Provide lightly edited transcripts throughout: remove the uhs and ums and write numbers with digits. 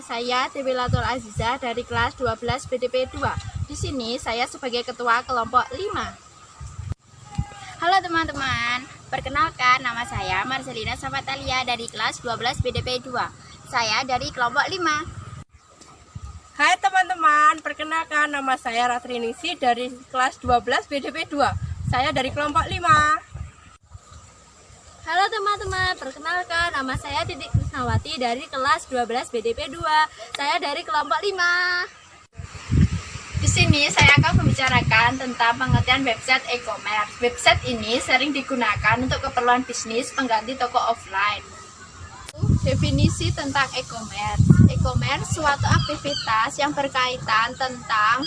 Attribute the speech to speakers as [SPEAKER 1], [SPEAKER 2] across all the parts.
[SPEAKER 1] saya Dewi Latul Aziza dari kelas 12 BDP 2. Di sini saya sebagai ketua kelompok 5.
[SPEAKER 2] Halo teman-teman, perkenalkan nama saya Marcelina Safatalia dari kelas 12 BDP 2. Saya dari kelompok 5.
[SPEAKER 3] Hai teman-teman, perkenalkan nama saya Ratrinisi dari kelas 12 BDP 2. Saya dari kelompok 5.
[SPEAKER 1] Halo teman-teman, perkenalkan nama saya Titik Krisnawati dari kelas 12 BDP 2. Saya dari kelompok 5. Di sini saya akan membicarakan tentang pengertian website e-commerce. Website ini sering digunakan untuk keperluan bisnis pengganti toko offline. Definisi tentang e-commerce. E-commerce suatu aktivitas yang berkaitan tentang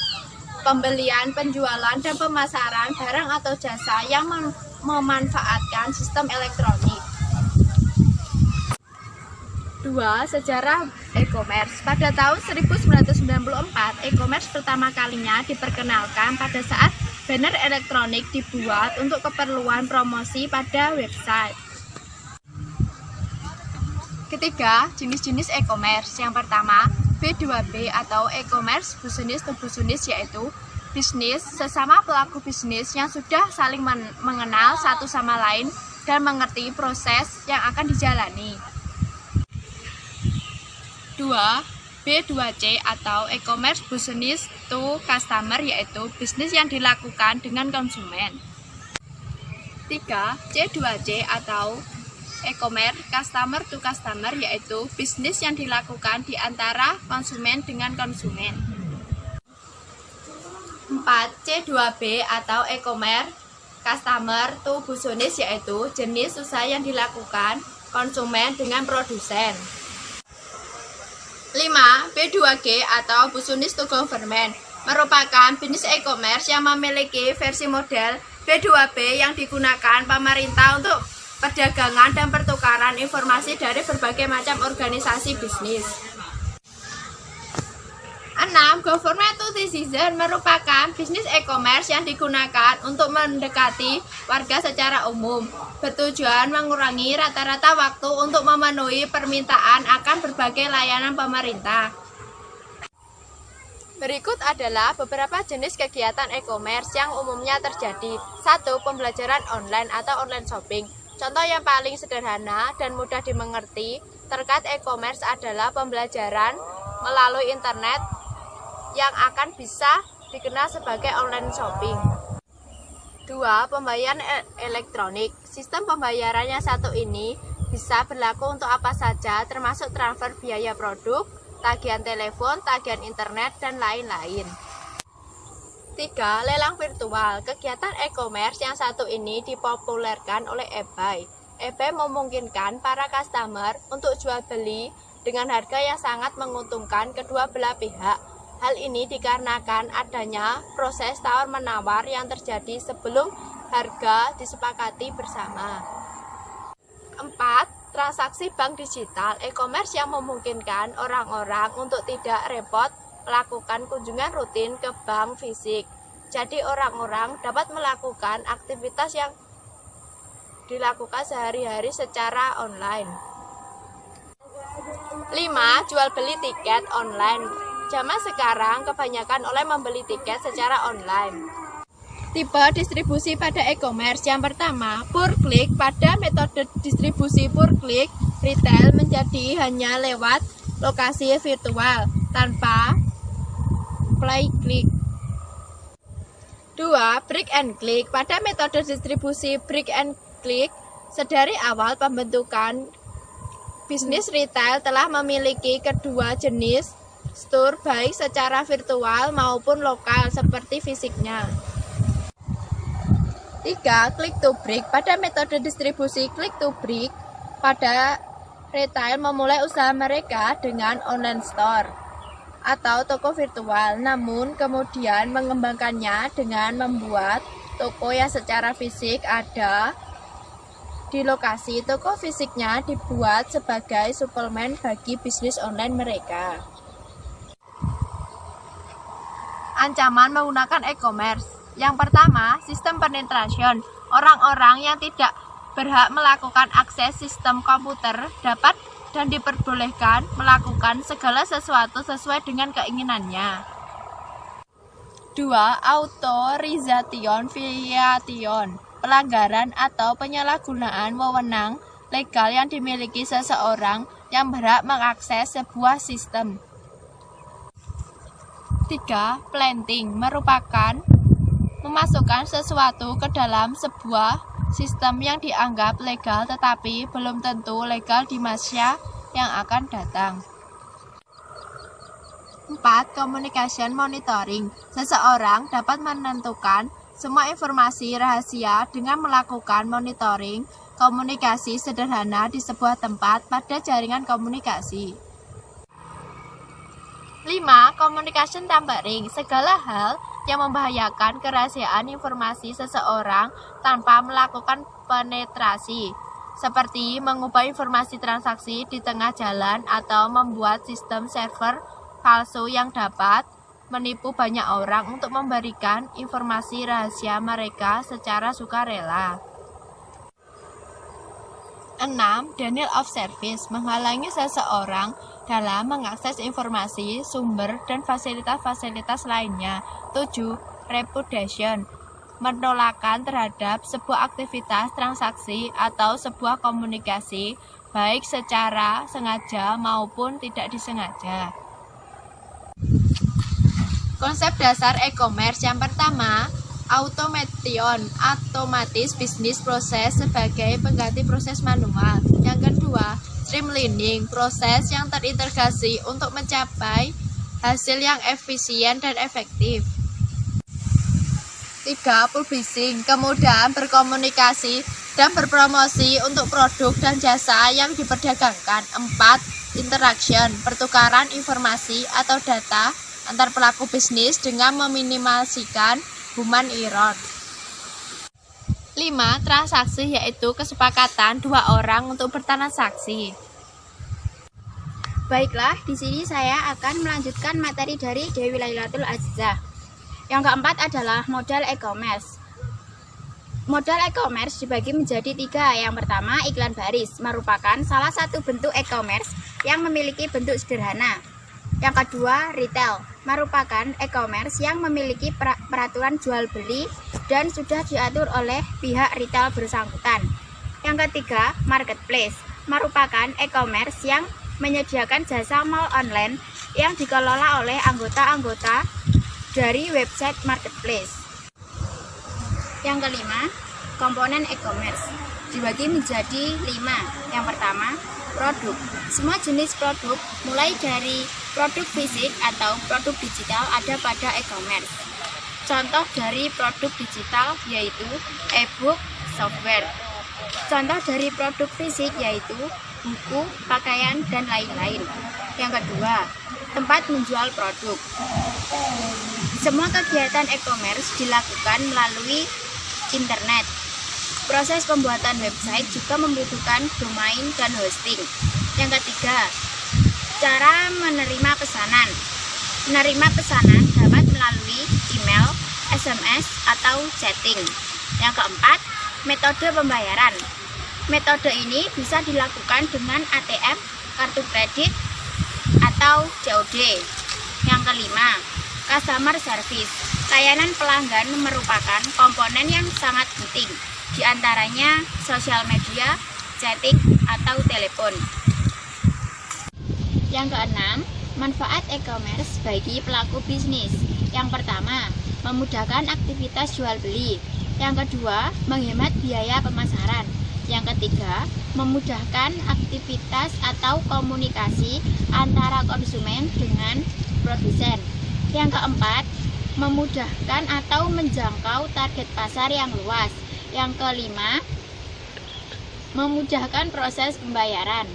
[SPEAKER 1] pembelian, penjualan, dan pemasaran barang atau jasa yang memanfaatkan sistem elektronik. 2. Sejarah e-commerce. Pada tahun 1994, e-commerce pertama kalinya diperkenalkan pada saat banner elektronik dibuat untuk keperluan promosi pada website. Ketiga, jenis-jenis e-commerce. Yang pertama, B2B atau e-commerce business to business, yaitu bisnis sesama pelaku bisnis yang sudah saling mengenal satu sama lain dan mengerti proses yang akan dijalani. 2. B2C atau e-commerce business to customer, yaitu bisnis yang dilakukan dengan konsumen. 3. C2C atau e-commerce customer to customer, yaitu bisnis yang dilakukan di antara konsumen dengan konsumen. 4. C2B atau e-commerce customer to business, yaitu jenis usaha yang dilakukan konsumen dengan produsen. 5. B2G atau business to government merupakan bisnis e-commerce yang memiliki versi model B2B yang digunakan pemerintah untuk perdagangan dan pertukaran informasi dari berbagai macam organisasi bisnis. 6. Government to citizen merupakan bisnis e-commerce yang digunakan untuk mendekati warga secara umum, bertujuan mengurangi rata-rata waktu untuk memenuhi permintaan akan berbagai layanan pemerintah. Berikut adalah beberapa jenis kegiatan e-commerce yang umumnya terjadi. 1. Pembelajaran online atau online shopping. Contoh yang paling sederhana dan mudah dimengerti terkait e-commerce adalah pembelajaran melalui internet yang akan bisa dikenal sebagai online shopping. 2. Pembayaran elektronik. Sistem pembayaran yang satu ini bisa berlaku untuk apa saja, termasuk transfer biaya produk, tagihan telepon, tagihan internet, dan lain-lain. 3. Lelang virtual. Kegiatan e-commerce yang satu ini dipopulerkan oleh eBay. eBay memungkinkan para customer untuk jual beli dengan harga yang sangat menguntungkan kedua belah pihak. Hal ini dikarenakan adanya proses tawar-menawar yang terjadi sebelum harga disepakati bersama. 4. Transaksi bank digital. E-commerce yang memungkinkan orang-orang untuk tidak repot melakukan kunjungan rutin ke bank fisik. Jadi orang-orang dapat melakukan aktivitas yang dilakukan sehari-hari secara online. 5. Jual beli tiket online. Zaman sekarang kebanyakan oleh membeli tiket secara online. Tipe distribusi pada e-commerce. Yang pertama, pure click. Pada metode distribusi pure click, retail menjadi hanya lewat lokasi virtual tanpa play click. 2. Brick and click. Pada metode distribusi brick and click, sedari awal pembentukan bisnis retail telah memiliki kedua jenis store baik secara virtual maupun lokal seperti fisiknya. 3. Click to brick. Pada metode distribusi click to brick, pada retail memulai usaha mereka dengan online store atau toko virtual, namun kemudian mengembangkannya dengan membuat toko yang secara fisik ada di lokasi. Toko fisiknya dibuat sebagai suplemen bagi bisnis online mereka. Ancaman menggunakan e-commerce. Yang pertama, sistem penetration. Orang-orang yang tidak berhak melakukan akses sistem komputer dapat dan diperbolehkan melakukan segala sesuatu sesuai dengan keinginannya. 2. Autorization violation, pelanggaran atau penyalahgunaan wewenang legal yang dimiliki seseorang yang berhak mengakses sebuah sistem. 3. Planting, merupakan memasukkan sesuatu ke dalam sebuah sistem yang dianggap legal tetapi belum tentu legal di masa yang akan datang. 4. Communication monitoring, seseorang dapat menentukan semua informasi rahasia dengan melakukan monitoring komunikasi sederhana di sebuah tempat pada jaringan komunikasi. 5. Communication tampering, segala hal yang membahayakan kerahasiaan informasi seseorang tanpa melakukan penetrasi, seperti mengubah informasi transaksi di tengah jalan atau membuat sistem server palsu yang dapat menipu banyak orang untuk memberikan informasi rahasia mereka secara sukarela. 6. Denial of service, menghalangi seseorang dalam mengakses informasi, sumber, dan fasilitas-fasilitas lainnya. 7. Repudiation, penolakan terhadap sebuah aktivitas transaksi atau sebuah komunikasi, baik secara sengaja maupun tidak disengaja. Konsep dasar e-commerce yang pertama, automation, otomatis bisnis proses sebagai pengganti proses manual. Yang kedua, streamlining, proses yang terintegrasi untuk mencapai hasil yang efisien dan efektif. 3. Publishing, kemudahan berkomunikasi dan berpromosi untuk produk dan jasa yang diperdagangkan. 4. Interaction, pertukaran informasi atau data antar pelaku bisnis dengan meminimalisikan human error. 5. Transaksi, yaitu kesepakatan dua orang untuk bertransaksi.
[SPEAKER 2] Baiklah, di sini saya akan melanjutkan materi dari Dewi Lailatul Azizah. Yang keempat adalah modal e-commerce. Modal e-commerce dibagi menjadi 3. Yang pertama, iklan baris, merupakan salah satu bentuk e-commerce yang memiliki bentuk sederhana. Yang kedua, retail, merupakan e-commerce yang memiliki peraturan jual beli dan sudah diatur oleh pihak retail bersangkutan. Yang ketiga, marketplace, merupakan e-commerce yang menyediakan jasa mall online yang dikelola oleh anggota-anggota dari website marketplace. Yang kelima, komponen e-commerce dibagi menjadi 5. Yang pertama, produk. Semua jenis produk, mulai dari produk fisik atau produk digital, ada pada e-commerce. Contoh dari produk digital yaitu e-book, software. Contoh dari produk fisik yaitu buku, pakaian, dan lain-lain. Yang kedua, tempat menjual produk. Semua kegiatan e-commerce dilakukan melalui internet. Proses pembuatan website juga membutuhkan domain dan hosting. Yang ketiga, cara menerima pesanan. Menerima pesanan dapat melalui email, SMS, atau chatting. Yang keempat, metode pembayaran. Metode ini bisa dilakukan dengan ATM, kartu kredit, atau COD. Yang kelima, customer service. Layanan pelanggan merupakan komponen yang sangat penting, di antaranya sosial media, chatting, atau telepon. Yang keenam, manfaat e-commerce bagi pelaku bisnis. Yang pertama, memudahkan aktivitas jual beli. Yang kedua, menghemat biaya pemasaran. Yang ketiga, memudahkan aktivitas atau komunikasi antara konsumen dengan produsen. Yang keempat, memudahkan atau menjangkau target pasar yang luas. Yang kelima, memudahkan proses pembayaran.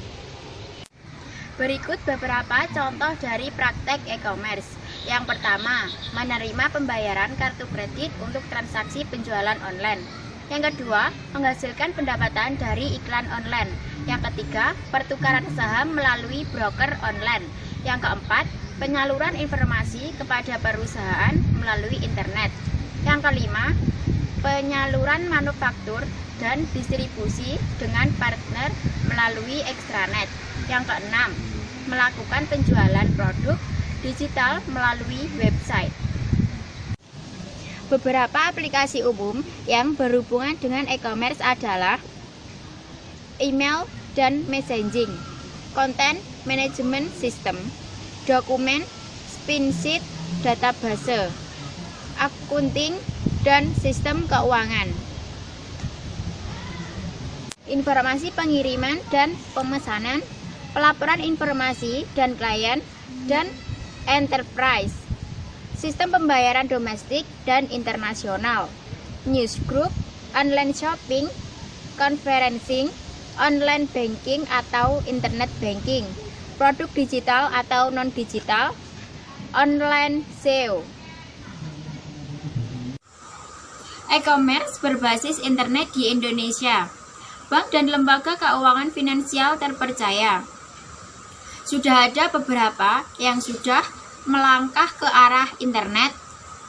[SPEAKER 2] Berikut beberapa contoh dari praktek e-commerce. Yang pertama, menerima pembayaran kartu kredit untuk transaksi penjualan online. Yang kedua, menghasilkan pendapatan dari iklan online. Yang ketiga, pertukaran saham melalui broker online. Yang keempat, penyaluran informasi kepada perusahaan melalui internet. Yang kelima, penyaluran manufaktur dan distribusi dengan partner melalui extranet. Yang keenam, melakukan penjualan produk digital melalui website. Beberapa aplikasi umum yang berhubungan dengan e-commerce adalah email dan messaging, content management system, dokumen, spreadsheet, database, accounting, dan sistem keuangan. Informasi pengiriman dan pemesanan, pelaporan informasi dan klien, dan enterprise. Sistem pembayaran domestik dan internasional, newsgroup, online shopping, conferencing, online banking atau internet banking, produk digital atau non-digital, online SEO. E-commerce berbasis internet di Indonesia. Bank dan lembaga keuangan finansial terpercaya. Sudah ada beberapa yang sudah melangkah ke arah internet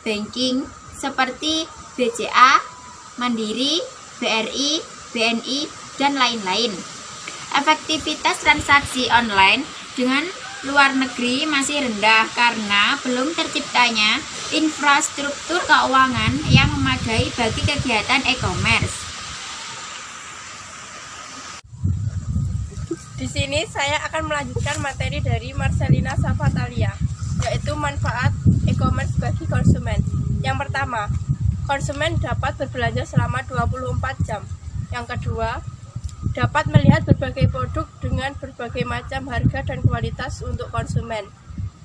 [SPEAKER 2] banking seperti BCA, Mandiri, BRI, BNI, dan lain-lain. Efektivitas transaksi online dengan luar negeri masih rendah karena belum terciptanya infrastruktur keuangan yang memadai bagi kegiatan e-commerce.
[SPEAKER 3] Di sini saya akan melanjutkan materi dari Marcelina Safatalia, yaitu manfaat e-commerce bagi konsumen. Yang pertama, konsumen dapat berbelanja selama 24 jam. Yang kedua, dapat melihat berbagai produk dengan berbagai macam harga dan kualitas untuk konsumen.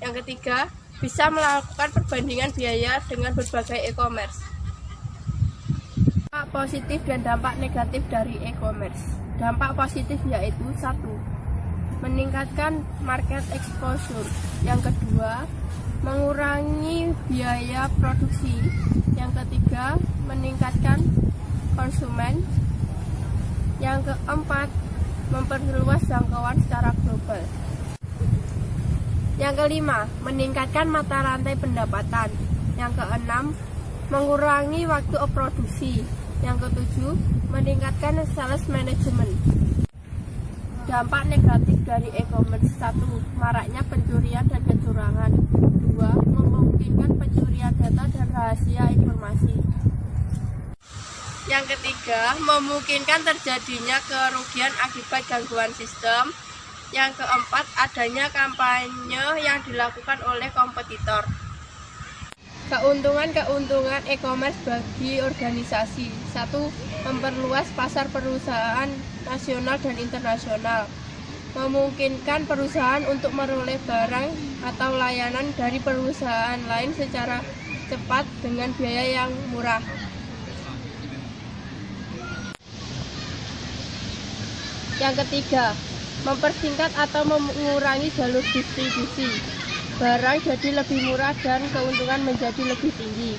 [SPEAKER 3] Yang ketiga, bisa melakukan perbandingan biaya dengan berbagai e-commerce. Dampak positif dan dampak negatif dari e-commerce. Dampak positif yaitu 1. Meningkatkan market exposure. Yang kedua, mengurangi biaya produksi. Yang ketiga, meningkatkan konsumen. Yang keempat, memperluas jangkauan secara global. Yang kelima, meningkatkan mata rantai pendapatan. Yang keenam, mengurangi waktu produksi. Yang ketujuh, meningkatkan sales management. Dampak negatif dari e-commerce. 1. Maraknya pencurian dan kecurangan. 2. Memungkinkan pencurian data dan rahasia informasi. Yang ketiga, memungkinkan terjadinya kerugian akibat gangguan sistem. Yang keempat, adanya kampanye yang dilakukan oleh kompetitor. Keuntungan e-commerce bagi organisasi. 1. Memperluas pasar perusahaan nasional dan internasional. Memungkinkan perusahaan untuk meroleh barang atau layanan dari perusahaan lain secara cepat dengan biaya yang murah. Yang ketiga, mempersingkat atau mengurangi jalur distribusi. Barang jadi lebih murah dan keuntungan menjadi lebih tinggi.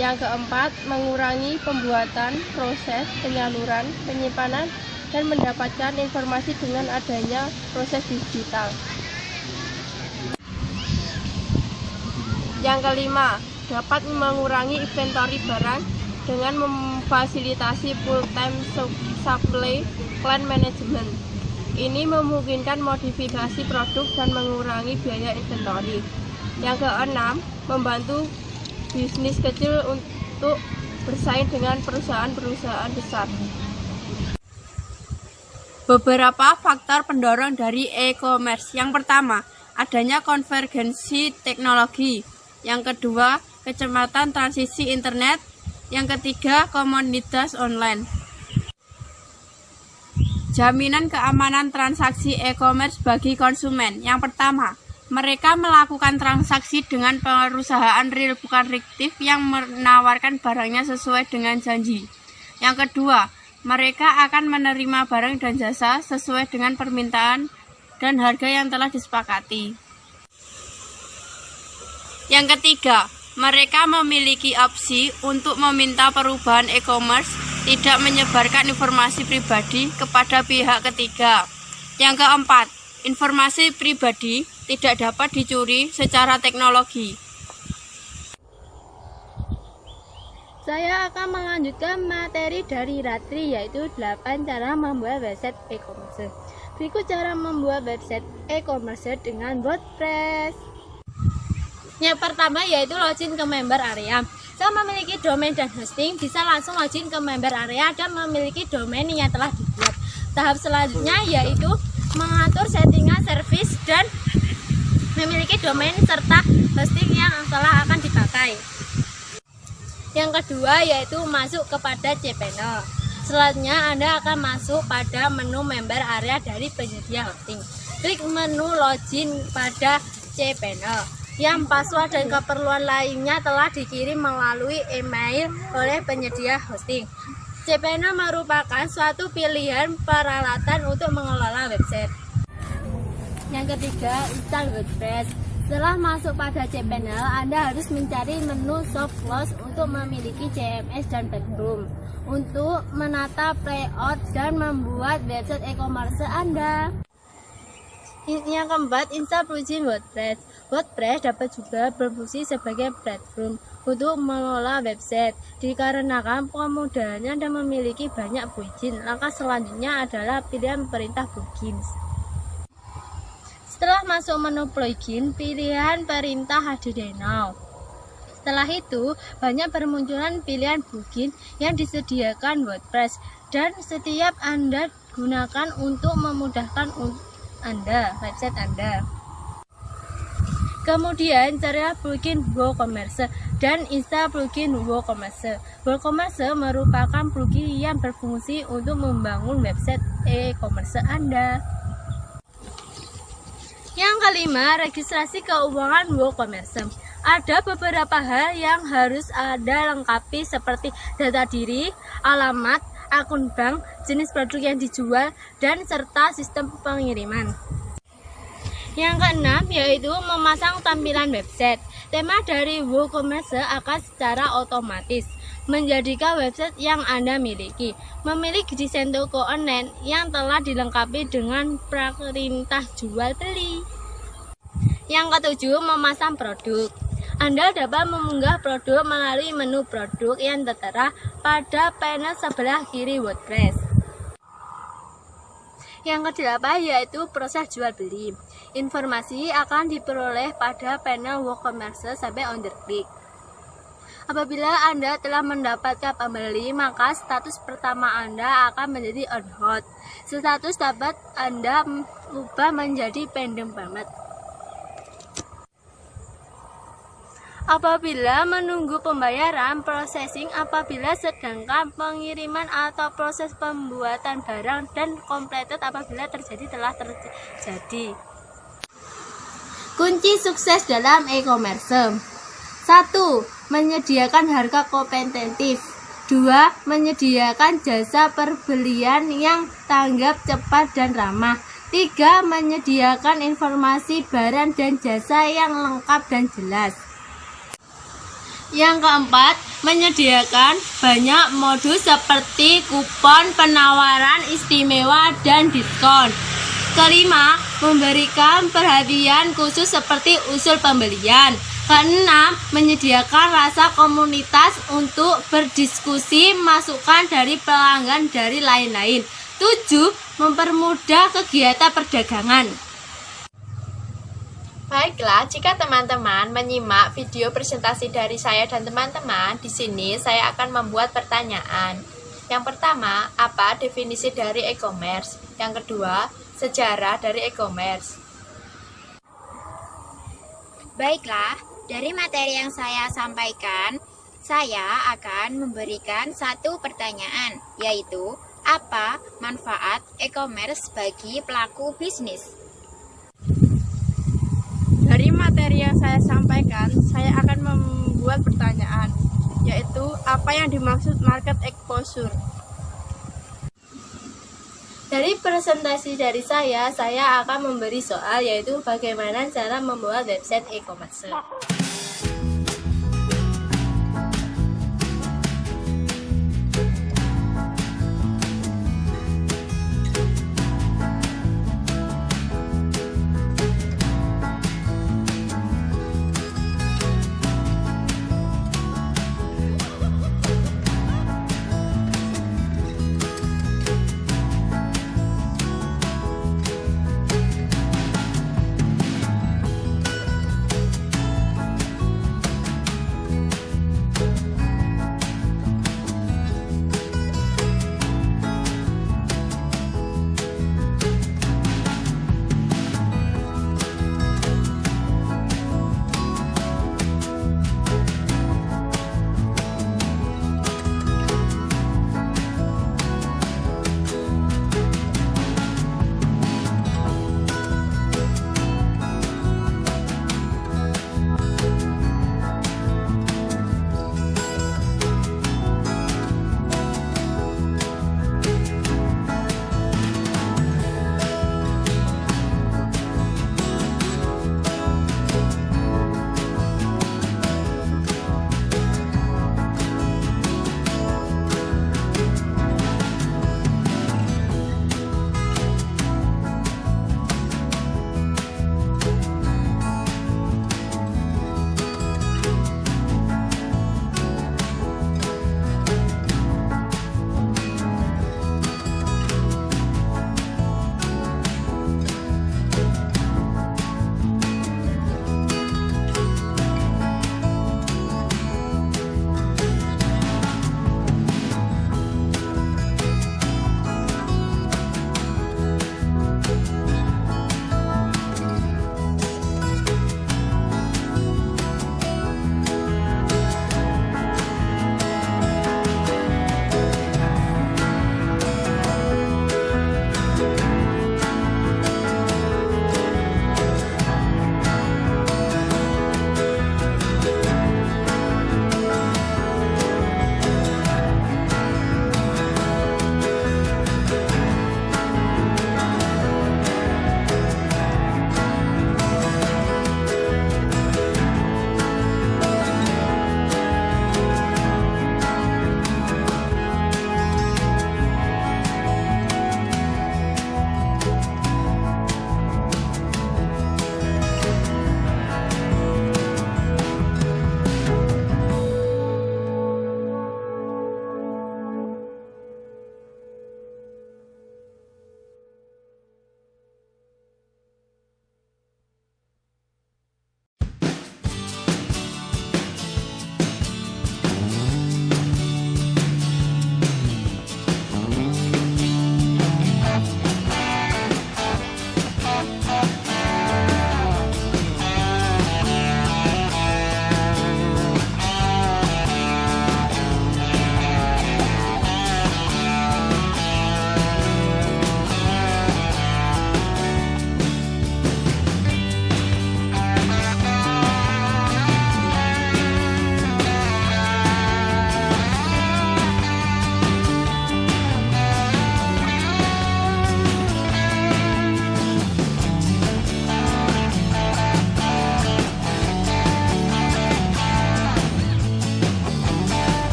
[SPEAKER 3] Yang keempat, mengurangi pembuatan, proses, penyaluran, penyimpanan, dan mendapatkan informasi dengan adanya proses digital. Yang kelima, dapat mengurangi inventory barang dengan memfasilitasi full-time supply chain management. Ini memungkinkan modifikasi produk dan mengurangi biaya inventory. Yang keenam, membantu bisnis kecil untuk bersaing dengan perusahaan-perusahaan besar. Beberapa faktor pendorong dari e-commerce. Yang pertama, adanya konvergensi teknologi. Yang kedua, kecepatan transisi internet. Yang ketiga, komoditas online. Jaminan keamanan transaksi e-commerce bagi konsumen. Yang pertama, mereka melakukan transaksi dengan perusahaan real bukan fiktif yang menawarkan barangnya sesuai dengan janji. Yang kedua, mereka akan menerima barang dan jasa sesuai dengan permintaan dan harga yang telah disepakati. Yang ketiga, mereka memiliki opsi untuk meminta perubahan e-commerce tidak menyebarkan informasi pribadi kepada pihak ketiga. Yang keempat, informasi pribadi tidak dapat dicuri secara teknologi.
[SPEAKER 1] Saya akan melanjutkan materi dari Ratri, yaitu 8 cara membuat website e-commerce. Berikut cara membuat website e-commerce dengan WordPress. Yang pertama yaitu login ke member area. Saya memiliki domain dan hosting, bisa langsung login ke member area dan memiliki domain yang telah dibuat. Tahap selanjutnya yaitu mengatur settingan service dan memiliki domain serta hosting yang telah akan dipakai. Yang kedua yaitu masuk kepada cPanel. Selanjutnya Anda akan masuk pada menu member area dari penyedia hosting. Klik menu login pada cPanel. Yang password dan keperluan lainnya telah dikirim melalui email oleh penyedia hosting. cPanel merupakan suatu pilihan peralatan untuk mengelola website. Yang ketiga, install WordPress. Setelah masuk pada cPanel, Anda harus mencari menu Soft Close untuk memiliki CMS dan background untuk menata layout dan membuat website e-commerce Anda. Yang keempat, install plugin WordPress. WordPress dapat juga berfungsi sebagai platform untuk mengelola website. Dikarenakan kemudahannya dan memiliki banyak plugin, langkah selanjutnya adalah pilihan perintah plugins. Setelah masuk menu plugin, pilihan perintah HTTP Now. Setelah itu, banyak bermunculan pilihan plugin yang disediakan WordPress dan setiap Anda gunakan untuk memudahkan website Anda. Kemudian carilah plugin WooCommerce dan install plugin WooCommerce. WooCommerce merupakan plugin yang berfungsi untuk membangun website e-commerce Anda. Yang kelima, registrasi keuangan WooCommerce. Ada beberapa hal yang harus Anda lengkapi seperti data diri, alamat, akun bank, jenis produk yang dijual, dan serta sistem pengiriman. Yang keenam yaitu memasang tampilan website. Tema dari WooCommerce akan secara otomatis menjadikan website yang Anda miliki memiliki desain toko online yang telah dilengkapi dengan perintah jual beli. Yang ketujuh, memasang produk. Anda dapat mengunggah produk melalui menu produk yang tertera pada panel sebelah kiri WordPress. Yang kedelapan yaitu proses jual beli. Informasi akan diperoleh pada panel WooCommerce sampai on-the-click. Apabila Anda telah mendapatkan pembeli, maka status pertama Anda akan menjadi on hold. Status dapat Anda ubah menjadi pending banget. Apabila menunggu pembayaran, processing apabila sedangkan pengiriman atau proses pembuatan barang dan completed apabila telah terjadi. Kunci sukses dalam e-commerce. 1. Menyediakan harga kompetitif. 2. Menyediakan jasa perbelian yang tanggap, cepat, dan ramah. 3. Menyediakan informasi barang dan jasa yang lengkap dan jelas. Yang keempat, menyediakan banyak modus seperti kupon, penawaran istimewa, dan diskon. Kelima, memberikan perhatian khusus seperti usul pembelian. Keenam, menyediakan rasa komunitas untuk berdiskusi masukan dari pelanggan dari lain-lain. 7. Mempermudah kegiatan perdagangan. Baiklah, jika teman-teman menyimak video presentasi dari saya dan teman-teman, di sini saya akan membuat pertanyaan. Yang pertama, apa definisi dari e-commerce? Yang kedua, sejarah dari e-commerce.
[SPEAKER 2] Baiklah, dari materi yang saya sampaikan, saya akan memberikan satu pertanyaan, yaitu apa manfaat e-commerce bagi pelaku bisnis?
[SPEAKER 3] Dari materi yang saya sampaikan, saya akan membuat pertanyaan, yaitu apa yang dimaksud market exposure.
[SPEAKER 1] Dari presentasi dari saya akan memberi soal yaitu bagaimana cara membuat website e-commerce.